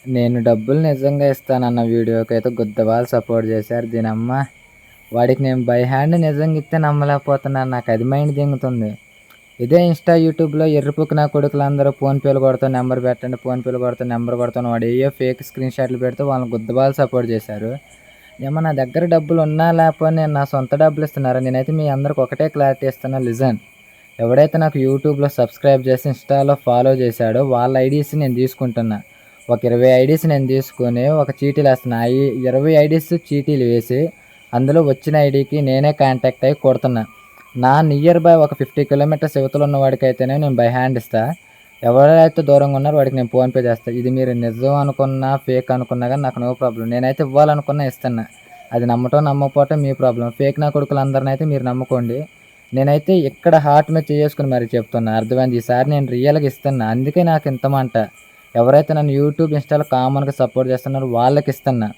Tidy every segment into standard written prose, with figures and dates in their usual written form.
నేను డబ్బులు నిజంగా ఇస్తానన్న వీడియోకైతే గుద్దవాళ్ళు సపోర్ట్ చేశారు. దీనమ్మ వాడికి నేను బై హ్యాండ్ నిజంగా ఇస్తే నమ్మలేకపోతున్నాను. నాకు అది మైండ్ దింగుతుంది. ఇదే ఇన్స్టా యూట్యూబ్లో ఎర్రిపుక్కు నా కొడుకులందరూ ఫోన్పేలు కొడతాను, నెంబర్ పెట్టండి, ఫోన్పేలు కొడతాను, నెంబర్ కొడతాను, వాడు ఏయో ఫేక్ స్క్రీన్ షాట్లు పెడితే వాళ్ళని గుద్దబాలు సపోర్ట్ చేశారు. ఏమో నా దగ్గర డబ్బులు ఉన్నా లేకపోతే నేను నా సొంత డబ్బులు ఇస్తున్నారా? నేనైతే మీ అందరికి ఒకటే క్లారిటీ ఇస్తున్నా, లిజన్. ఎవడైతే నాకు యూట్యూబ్లో సబ్స్క్రైబ్ చేసి ఇన్స్టాలో ఫాలో చేశాడో వాళ్ళ ఐడీస్ నేను తీసుకుంటున్నా. ఒక 20 ఐడీస్ నేను తీసుకొని ఒక చీటీలు వేస్తున్నా. 20 ఐడీస్ చీటీలు వేసి అందులో వచ్చిన ఐడీకి నేనే కాంటాక్ట్ అయ్యి కొడుతున్నా. నా నియర్ బై ఒక 50 కిలోమీటర్స్ యువతలు ఉన్న వాడికైతేనే నేను బై హ్యాండ్ ఇస్తా. ఎవరైతే దూరంగా ఉన్నారో వాడికి నేను ఫోన్పే చేస్తాను. ఇది మీరు నిజం అనుకున్నా ఫేక్ అనుకున్నా కానీ నాకు నో ప్రాబ్లం. నేనైతే ఇవ్వాలనుకున్నా ఇస్తున్నా. అది నమ్మటం నమ్మకపోవటం మీ ప్రాబ్లం. ఫేక్ నా కొడుకులందరినీ అయితే మీరు నమ్ముకోండి. నేనైతే ఇక్కడ హార్ట్ మీద చేసుకుని మరి చెప్తున్నా, అర్థమైంది. ఈసారి నేను రియల్గా ఇస్తున్నా. అందుకే నాకు ఇంత మాట. ఎవరైతే నన్ను యూట్యూబ్ ఇన్స్టాలో కామన్గా సపోర్ట్ చేస్తున్నారో వాళ్ళకి ఇస్తున్నా.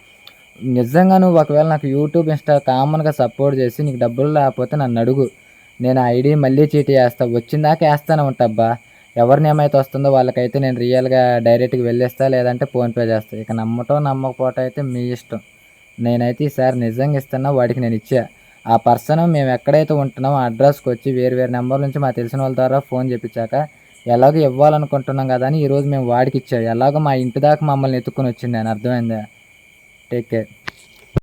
నిజంగా నువ్వు ఒకవేళ నాకు యూట్యూబ్ ఇన్స్టా కామన్గా సపోర్ట్ చేసి నీకు డబ్బులు లేకపోతే నన్ను అడుగు, నేను ఐడి మళ్ళీ చీటీ వేస్తా. వచ్చిందాక వేస్తానే ఉంటాబ్బా. ఎవరిని ఏమైతే వస్తుందో వాళ్ళకైతే నేను రియల్గా డైరెక్ట్గా వెళ్ళేస్తా, లేదంటే ఫోన్పే చేస్తా. ఇక నమ్మటం నమ్మకపోవటం అయితే మీ ఇష్టం. నేనైతే ఈసారి నిజంగా ఇస్తున్నా. వాడికి నేను ఇచ్చా. ఆ పర్సన్ మేము ఎక్కడైతే ఉంటున్నామో ఆ అడ్రస్కి వచ్చి వేరు వేరు నెంబర్ నుంచి మా తెలిసిన వాళ్ళ ద్వారా ఫోన్ చెప్పించాక ఎలాగో ఇవ్వాలనుకుంటున్నాం కదా అని ఈరోజు మేము వాడికి ఇచ్చాం. ఎలాగో మా ఇంటి దాకా మమ్మల్ని ఎత్తుక్కుని వచ్చింది. అని అర్థమైందా? Take care.